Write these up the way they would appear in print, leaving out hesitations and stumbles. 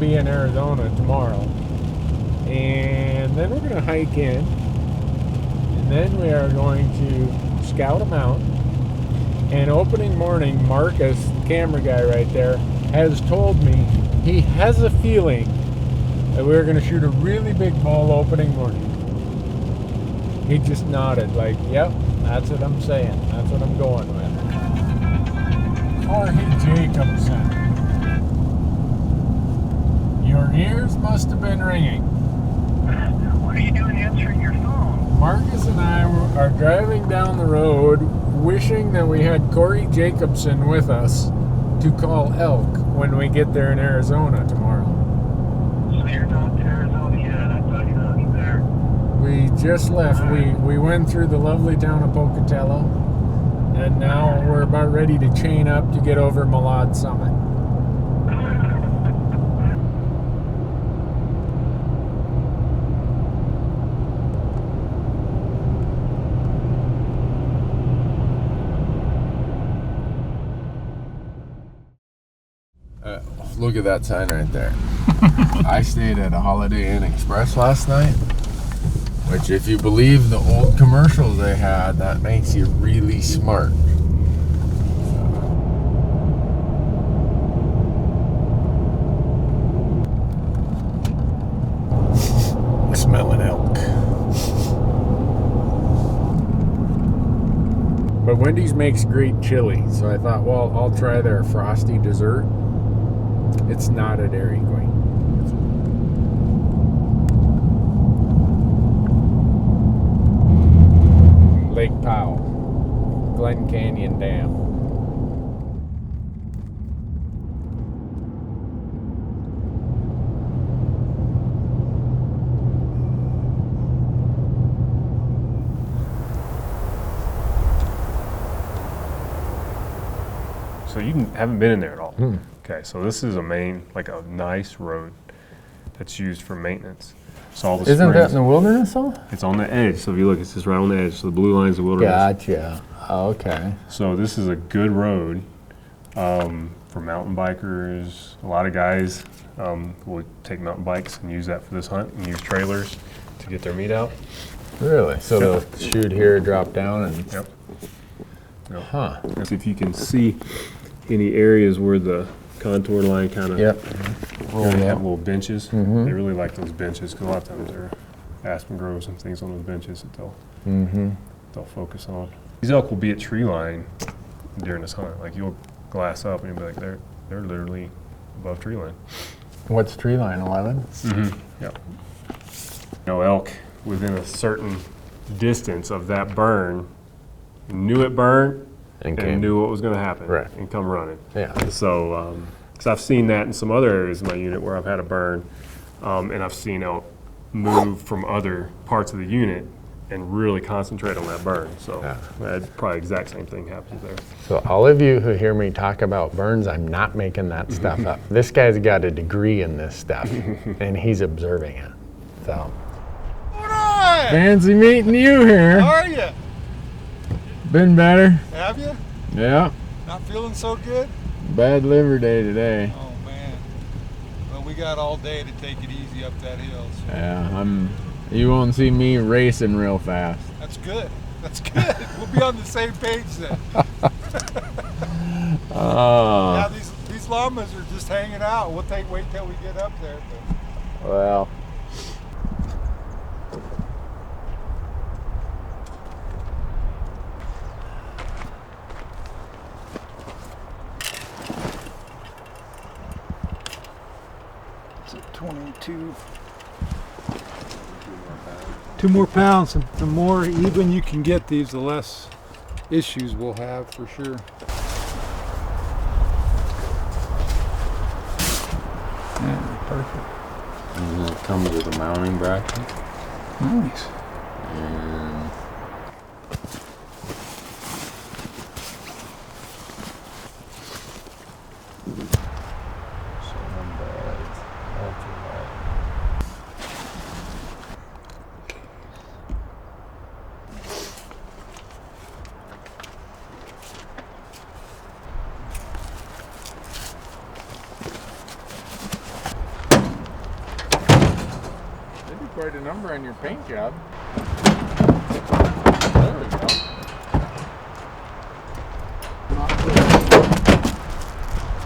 be in Arizona tomorrow. And then we're going to hike in. And then we are going to scout them out. And opening morning, Marcus, camera guy right there, has told me he has a feeling that we're going to shoot a really big bull opening morning. He just nodded like, yep, that's what I'm saying. That's what I'm going with. Jorge Jacobson. Your ears must have been ringing. What are you doing answering your phone? Marcus and I are driving down the road wishing that we had Corey Jacobson with us to call elk when we get there in Arizona tomorrow. So you're not to Arizona yet. I thought you were there. We just left. We went through the lovely town of Pocatello, and now we're about ready to chain up to get over Malad Summit. Look at that sign right there. I stayed at a Holiday Inn Express last night, which if you believe the old commercials they had, that makes you really smart. Smelling elk. But Wendy's makes great chili, so I thought, well, I'll try their frosty dessert. It's not a Dairy Queen. Lake Powell, Glen Canyon Dam. So you haven't been in there at all? Okay, so this is a main, like a nice road that's used for maintenance. So all the Isn't springs, that in the wilderness though? it's on the edge. So if you look, it's just right on the edge. So the blue line's the wilderness. Gotcha. Okay. So this is a good road for mountain bikers. A lot of guys will take mountain bikes and use that for this hunt and use trailers to get their meat out. Really? So Yep. they'll shoot here, drop down, and Yep. Yep. huh? And see if you can see any areas where the contour line kind of have little benches. They really like those benches because a lot of times there are aspen groves and things on those benches that they'll focus on. These elk will be at tree line during this hunt. Like you'll glass up and you'll be like, they're literally above tree line. What's tree line? 11? Yep. Elk within a certain distance of that burn knew it burned and knew what was going to happen and come running. Yeah. So, because I've seen that in some other areas of my unit where I've had a burn, and I've seen elk move from other parts of the unit and really concentrate on that burn. So that probably exact same thing happens there. So all of you who hear me talk about burns, I'm not making that stuff up. This guy's got a degree in this stuff, and he's observing it. So. Fancy meeting you here. How are you? Been better? Have you? Yeah. Not feeling so good? Bad liver day today. Oh man. Well, we got all day to take it easy up that hill. So. Yeah, you won't see me racing real fast. That's good. That's good. We'll be on the same page then. Yeah, these llamas are just hanging out. We'll wait till we get up there. But. Well. It's at 22. 2 more pounds. And the more even you can get these, the less issues we'll have for sure. Yeah, perfect. And it comes with a mounting bracket. Nice. And quite a number on your paint job. There we go.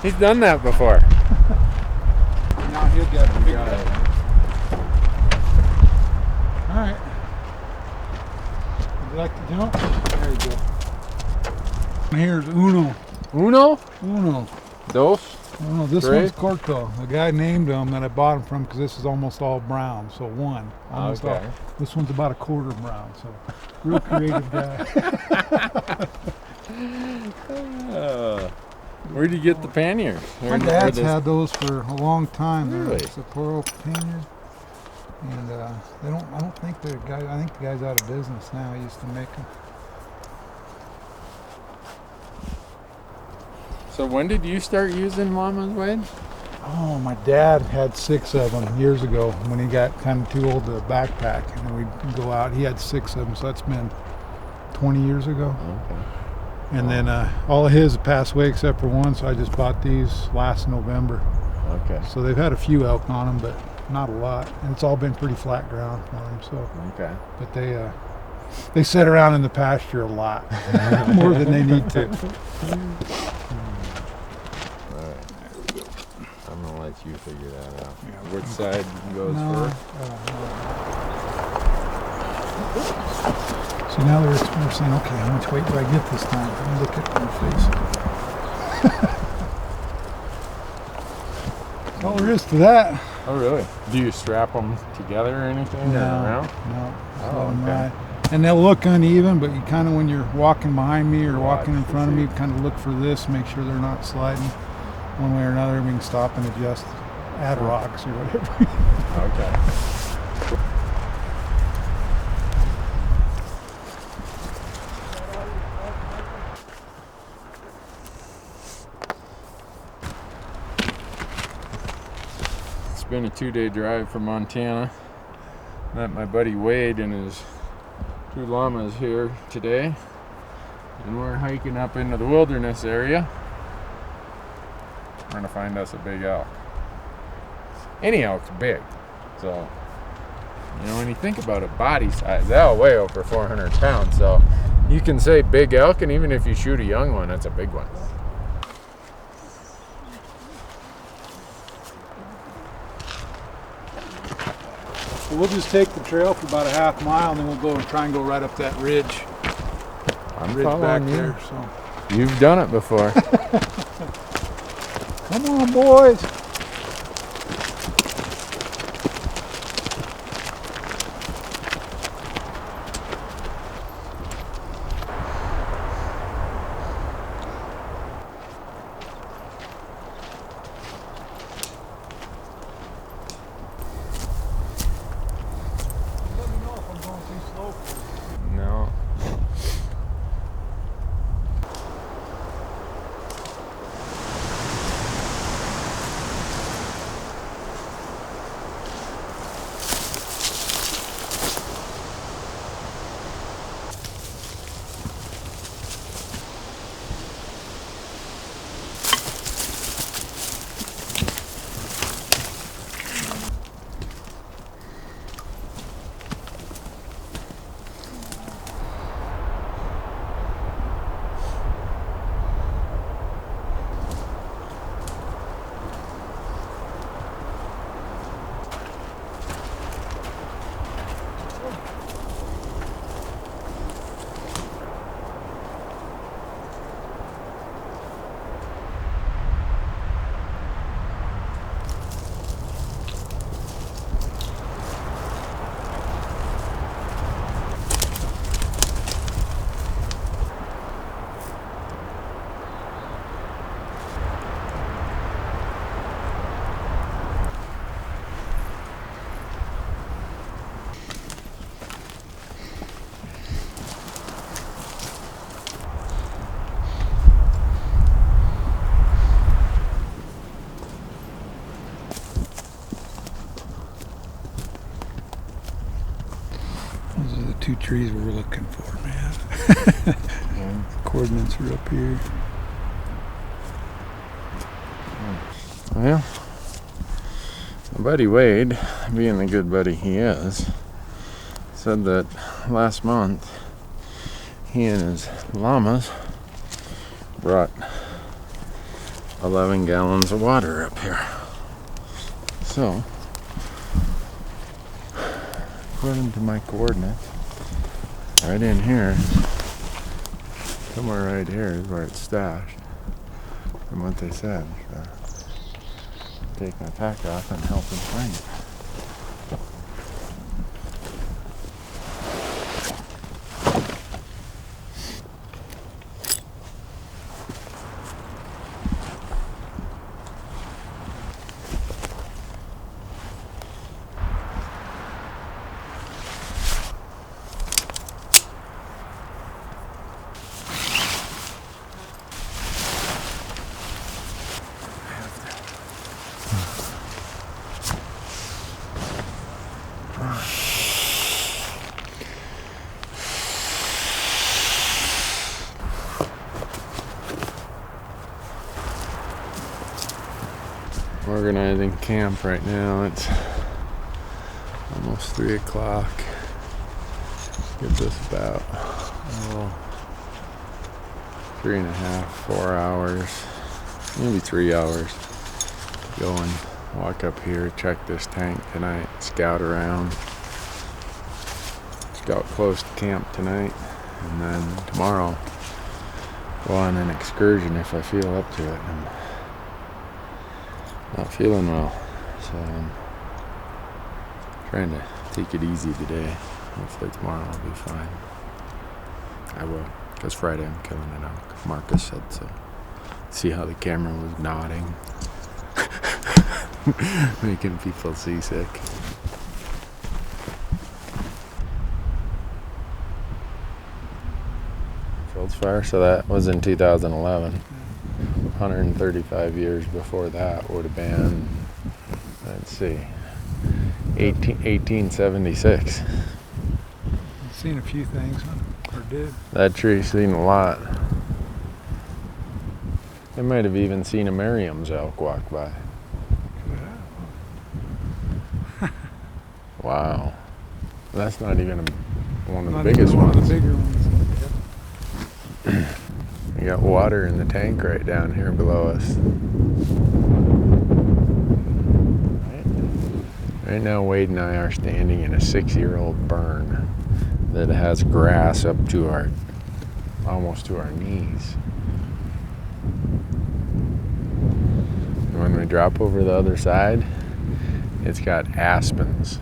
He's done that before. Now he'll get the big guy. All right. Would you like to jump? There you go. Here's Uno. Uno? Uno. Dos? Oh, this Three? one's Corto. The guy named him that I bought him from because this is almost all brown. So one. Almost Okay. all. This one's about a quarter brown. So real creative guy. Where'd you get the panniers? My dad's had those for a long time. Really? They're Sapporo panniers. And I don't think the guy's out of business now. He used to make them. So when did you start using llamas, Wade? Oh, my dad had 6 of them years ago when he got kind of too old to backpack. And then we'd go out. He had 6 of them, so that's been 20 years ago. Okay. And then all of his passed away except for one, so I just bought these last November. Okay. So they've had a few elk on them, but not a lot. And it's all been pretty flat ground for them. So, Okay. but they sit around in the pasture a lot, more than they need to. Alright. I'm gonna let you figure that out. Which side goes first? So now they're saying, okay, how much weight do I get this time? Let me look at my face. That's all there is to that. Oh, really? Do you strap them together or anything? No, Or around? no. Oh, Let 'em okay. ride. And they'll look uneven, but you kind of, when you're walking behind me or walking in Watch to front of me, see. kind of look for this, make sure they're not sliding one way or another. We can stop and adjust, add rocks or whatever. Okay. It's been a 2-day drive from Montana. Met my buddy Wade and his 2 llamas here today. And we're hiking up into the wilderness area. We're gonna find us a big elk. Any elk's big. So, you know, when you think about it, body size, they'll weigh over 400 pounds. So you can say big elk, and even if you shoot a young one, that's a big one. So we'll just take the trail for about a half mile, and then we'll go and try and go right up that ridge. I'm Ridge back following you. there. So You've done it before. come on, boys. Let me know if I'm going too slow for you. No. Those are the 2 trees we were looking for, man. Coordinates are up here. Well, My buddy Wade, being the good buddy he is, said that last month he and his llamas brought 11 gallons of water up here. So, according to my coordinates, right in here, somewhere right here is where it's stashed, from what they said. So, take my pack off and help him find it. Organizing camp right now. It's almost 3 o'clock. Gives us about 3.5, 4 hours, maybe 3 hours. Go and walk up here, check this tank tonight, scout around, scout close to camp tonight, and then tomorrow go on an excursion if I feel up to it. I'm not feeling well, so I'm trying to take it easy today. Hopefully tomorrow I'll be fine. I will, because Friday I'm killing it out. Marcus said so. See how the camera was nodding, making people seasick. Fields fire, so that was in 2011. 135 years before that would have been, let's see, 1876. I've seen a few things, huh? Or did. That tree's seen a lot. They might have even seen a Merriam's elk walk by. Wow. That's not even one of the biggest ones. One of the bigger ones. We got water in the tank right down here below us. Right now, Wade and I are standing in a 6-year-old burn that has grass up to almost to our knees. And when we drop over the other side, it's got aspens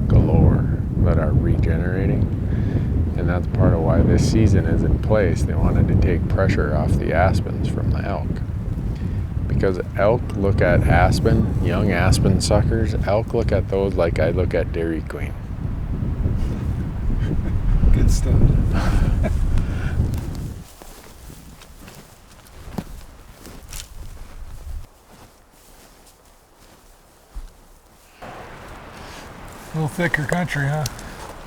galore that are regenerating. And that's part of why this season is in place. They wanted to take pressure off the aspens from the elk. Because elk look at aspen, young aspen suckers, elk look at those like I look at Dairy Queen. Good stuff. A little thicker country, huh?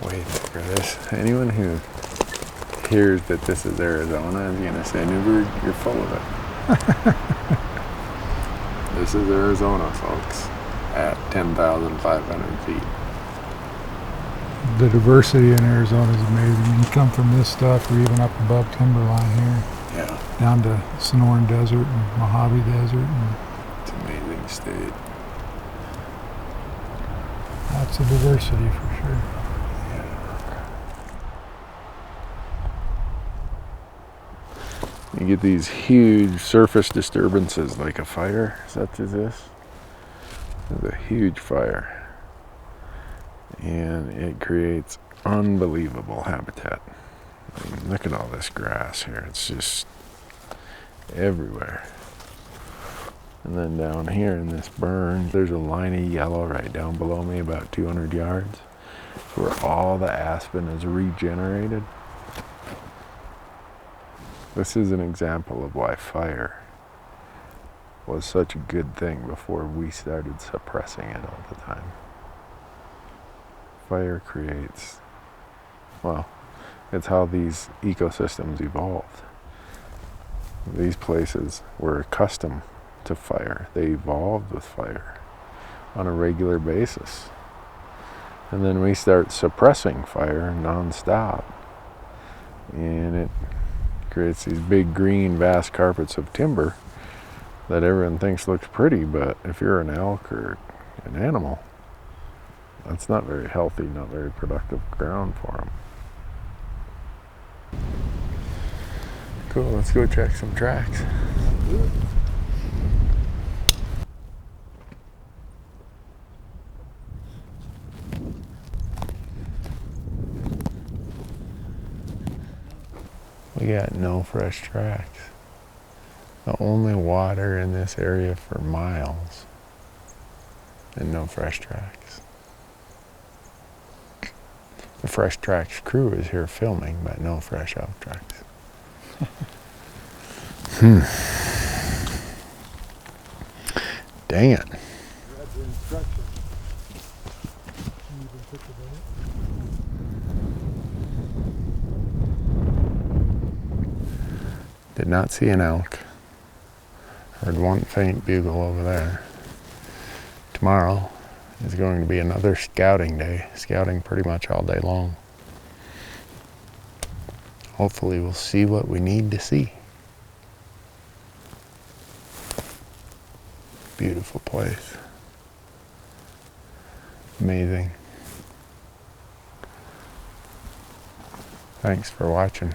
Way thicker. Anyone who hears that this is Arizona is gonna say, Newberg, you're full of it. This is Arizona, folks, at 10,500 feet. The diversity in Arizona is amazing. You come from this stuff, or even up above timberline here, Yeah, down to Sonoran Desert and Mojave Desert, and it's an amazing state. lots of diversity for sure. You get these huge surface disturbances like a fire such as this. It's a huge fire. And it creates unbelievable habitat. I mean, look at all this grass here. It's just everywhere. And then down here in this burn, there's a line of yellow right down below me, about 200 yards, where all the aspen is regenerated. This is an example of why fire was such a good thing before we started suppressing it all the time. Fire creates, well, it's how these ecosystems evolved. These places were accustomed to fire. They evolved with fire. on a regular basis. And then we start suppressing fire nonstop. And it creates these big green vast carpets of timber that everyone thinks looks pretty, but if you're an elk or an animal, that's not very healthy, not very productive ground for them. Cool, let's go check some tracks. We got no fresh tracks. The only water in this area for miles, and no fresh tracks. The Fresh Tracks crew is here filming, but no fresh elk tracks. Dang it. Did not see an elk. Heard one faint bugle over there. Tomorrow is going to be another scouting day. Scouting pretty much all day long. Hopefully we'll see what we need to see. Beautiful place. Amazing. Thanks for watching.